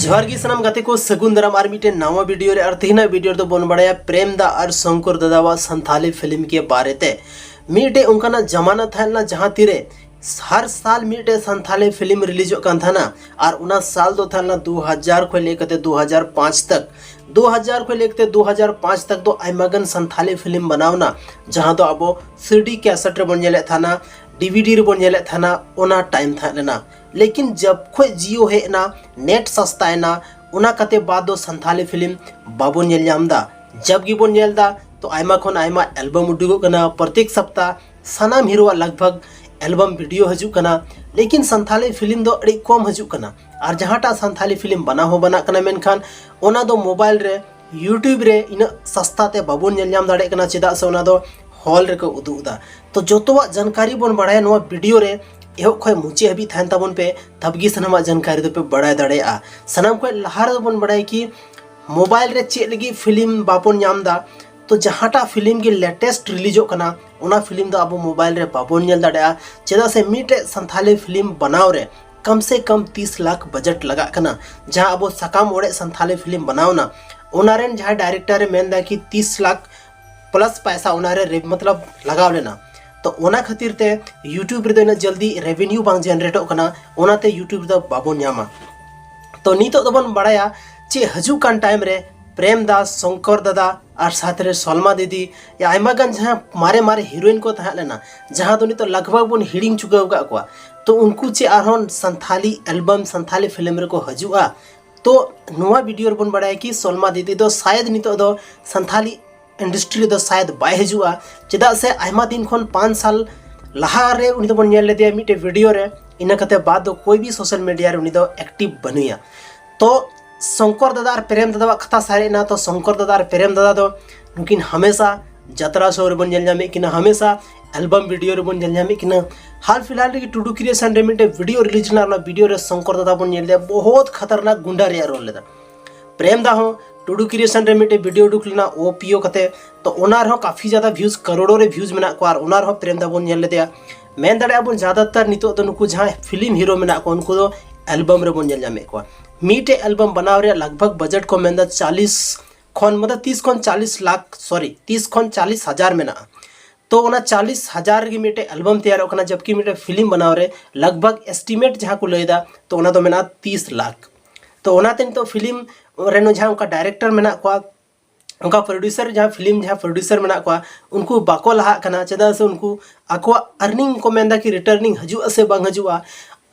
जोहार गी सनम गाते को सगुन दाराम और मिटे नवा वीडियो रे और तेहना वीडियो तो बन बड़ाया प्रेम दा और शंकर दादावा संथाली फिल्म के बारे ते मिटे उनका जमाना था जहाँ तीरे हर साल मिटे संथाली फिल्म रिलीजो कान था ना और उना साल तो था 2000 को लेकर 2005 तक 2000 को लेकर 2005 तक तो आयमागन संथाली फिल्म बनावना जहाँ तो अब सीडी कैसेट रे बन जेले था ना डीवीडी रे बन जेले था ना ओना टाइम था लेना। लेकिन जब खोज जियो है ना नेट सस्ता है ना उना कते बाद दो संथाली फिल्म बाबोन नेल जामदा जब गी बोन नेलदा तो आयमा खन आयमा एल्बम उडुगो कना प्रत्येक सप्ताह सनाम हीरो लगभग एल्बम वीडियो हजू कना। लेकिन संथाली फिल्म दो अड़ी कम हजू कना और जहाँटा संथाली फिल्म बना हो बना कना मेनखान ओना दो मोबाइल रे यूट्यूब रे इन सस्ता ते बाबोन नेल जाम दाड़े कना चेदा से ओना दो हॉल रे को उदुदा। तो जोतोवा जानकारी बोन बड़ाय नोवा वीडियो रे एहब खय मुचे हबी थान तबन पे तबगी सनामा जानकारी दो पे बड़ाय दाड़ेया सनाम को लहार दो बन बड़ाय कि मोबाइल रे चेक लगी फिल्म बाबोन नामदा तो जहाँटा फिल्म की लेटेस्ट रिलीजो कना उना फिल्म दो अब मोबाइल रे बाबोन नेल दाड़ेया चेदा से मिटे संथाली फिल्म बनाव रे कम से कम 30 लाख बजट लगा कना। जहाँ अब सकाम ओड़े संथाली फिल्म बनावना उनारेन जहाँ डायरेक्टर रे मेन दा कि 30 लाख प्लस पैसा उनारे मतलब लगाव लेना। तो ओना खातिर ते यूट्यूब रे दो जल्दी रेवेन्यू बांग जनरेटो कना ओनाते यूट्यूब दो बाबोन नामा। तो नितो दबन बड़ाया चे हजू कान टाइम रे प्रेम दास शंकर दादा और साथ रे सलमा दीदी या आयमागान जहाँ मारे मारे हीरोइन को तहा लेना जहाँ तो नितो लगभग बन हिडिंग चुकाव का को तो उनको चे आरोन संथाली एल्बम संथाली फिल्म रे को हजुआ। तो नोवा वीडियो रे बन बड़ाया कि सलमा दीदी दो शायद नितो दो संथाली इंडस्ट्री दो शायद बाय हजुआ चेदा से आयमा दिन खन 5 साल लहा रे उनी दो बन नेल लेदे मिटे वीडियो रे इना कते बाद दो कोई भी सोशल मीडिया रे उनी दो एक्टिव बनुया। तो शंकर दादा और प्रेम दादा कथा सारे ना तो शंकर दादा और प्रेम दादा दो नुकिन हमेशा जतरा शो रे बन नेल जामे किना हमेशा एल्बम वीडियो रे बन नेल जामे किना हाल फिलहाल रे टुडू क्रिएशन रे मिटे वीडियो रिलीज ना वीडियो रे शंकर दादा बन नेल दे बहुत खतरनाक गुंडा रे रोल लेदा। प्रेम दा हो टुडू क्रिएशन रे मिटे वीडियो उडुक लेना ओपीओ कते तो ओनार हो काफी ज्यादा व्यूज करोड़ों रे व्यूज मेना को और ओनार हो प्रेम दा बन नेल लेदे मेन दाड़े अब ज्यादातर नितो तो नुकु जहां फिल्म हीरो मेना को उनको दो एल्बम रे बन जामे को मीटे एल्बम बनाव रे लगभग बजट को मेंदा 40 खन मतलब 30 खन 40 लाख सॉरी 30 खन 40 हजार मेना। तो ओना 40 हजार की मिटे एल्बम तैयार होना जबकि मिटे फिल्म बनाव रे लगभग एस्टिमेट जहां को लयदा तो ओना तो मेना 30 लाख। तो ओनाते तो फिल्म रेनो जहां उनका डायरेक्टर मेना को उनका प्रोड्यूसर जहाँ फिल्म जहाँ प्रोड्यूसर मेना को उनको बाको लहा कना चेदा से उनको आको अर्निंग को मेंदा कि रिटर्निंग हजुआ से बांग हजुआ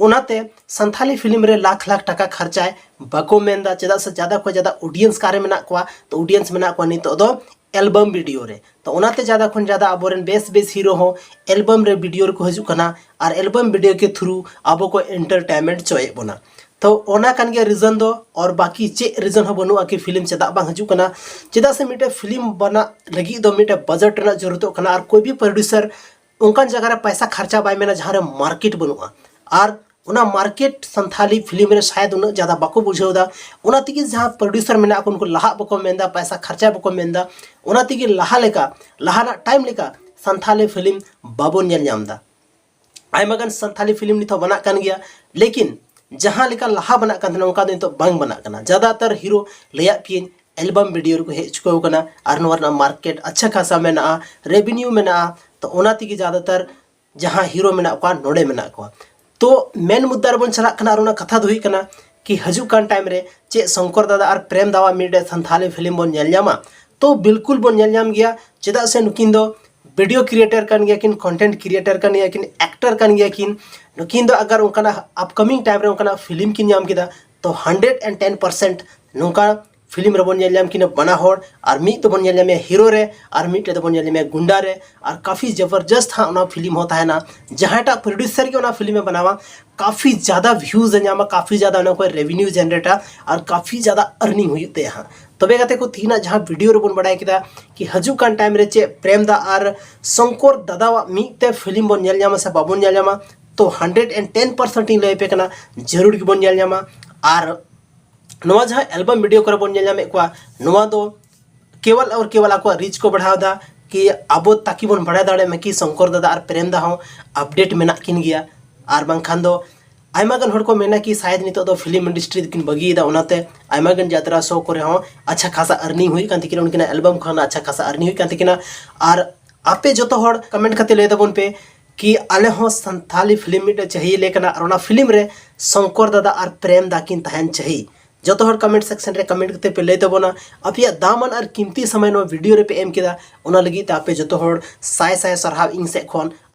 उनाते संथाली फिल्म रे लाख लाख टका खर्चाए बाको मेंदा चेदा से ज्यादा को ज्यादा ऑडियंस कारे मेना को तो ऑडियंस मेना को नितो दो एल्बम वीडियो रे तो उनाते ज्यादा खन ज्यादा अबोरेन बेस हीरो हो एल्बम रे वीडियो को हजु कना और एल्बम वीडियो के थ्रू अब को एंटरटेनमेंट चोए बना। तो ओना कान गया रीजन दो और बाकी चे रीजन हो बनुआ कि फिल्म चेदा बांग हजु कना चेदा से मिटे फिल्म बना लगी दो मिटे बजट ना जरूरत कना और कोई भी प्रोड्यूसर उनकान जगह रे पैसा खर्चा बाय मेना जहाँ रे मार्केट बनुआ और उना मार्केट संथाली फिल्म रे शायद उन ज्यादा बाको बुझेदा उना तिगी जहाँ प्रोड्यूसर मेना को उनको लहा बको मेंदा पैसा खर्चा बको मेंदा उना तिगी लहा लेका लहा ना टाइम लेका संथाली फिल्म बाबोन नेल नामदा आयमागान संथाली फिल्म नितो बना कान गया। लेकिन जहाँ लेका लहा बना कान उनका दिन तो बांग बना कना ज्यादातर हीरो लया पिन एल्बम वीडियो को हेज चुका कना और नोरना मार्केट अच्छा खासा मेना रेवेन्यू मेना तो ओना तिगी ज्यादातर जहाँ हीरो मेना को नोडे मेना को। तो मेन मुद्दा बन चला कना और कथा दो कना कि हजू कान टाइम रे चे शंकर दादा और प्रेम दावा मिडे संथाली फिल्म बन नेल जामा तो बिल्कुल बन नेल जाम गया चेदा से नुकिन दो वीडियो क्रिएटर कान गया किन कंटेंट क्रिएटर कान गया किन एक्टर कान गया किन नुकिन दो अगर उनका अपकमिंग टाइम रे उनका फिल्म किन जाम किदा तो 110% नुका फिल्म रे बन नेल जाम किन बना होड़ और मी तो बन नेल जाम हीरो रे और मी तो बन नेल जाम गुंडा रे और काफ़ी ज़बरदस्त हाँ उना फिल्म होता है ना जहाँटा प्रोड्यूसर के उना फिल्म में बनावा काफ़ी ज़्यादा व्यूज़ जामा काफ़ी ज़्यादा उना कोई रेवेन्यू जनरेटा और काफ़ी ज़्यादा अर्निंग हुई हाँ। तबे गाते को तीना जहाँ वीडियो रे बन बड़ाय किदा कि हजू कान टाइम रे चे प्रेम दा और शंकर दादा मीते फिल्म बन नेल जामा से बाबोन नेल जामा तो 110% इन लय पे कना जरूर की बन नेल जामा। और नवा जहाँ एल्बम वीडियो करे बन नेल जामे को नवा दो केवल और केवल आको रीच को बढ़ावदा कि अब ताकि बन बढ़ा दाड़े में कि शंकर दादा और प्रेम दा हो अपडेट मेना किन गया और बांखान दो आयमा गन हर को मेना कि शायद नितो दो फिल्म इंडस्ट्री किन बगी दा उनाते आयमा गन यात्रा शो करे हो अच्छा खासा अर्निंग हुई कान तिकिना उनकिना एल्बम खाना अच्छा खासा अर्निंग हुई कान तिकिना। और आपे जो तो हर कमेंट खाते ले दबन पे कि आले हो संथाली फिल्म मिटे चाहिए लेकिन और ओना फिल्म रे शंकर दादा और प्रेम दा किन तहन चाहिए जो तो हर कमेंट सेक्शन रे कमेंट करते पे ले तबोना अपिया दामन और कीमती समय नो वीडियो रे पे एम किदा ओना लगी ते आपे जो तो हर साय साय सरहाव इंग से खोन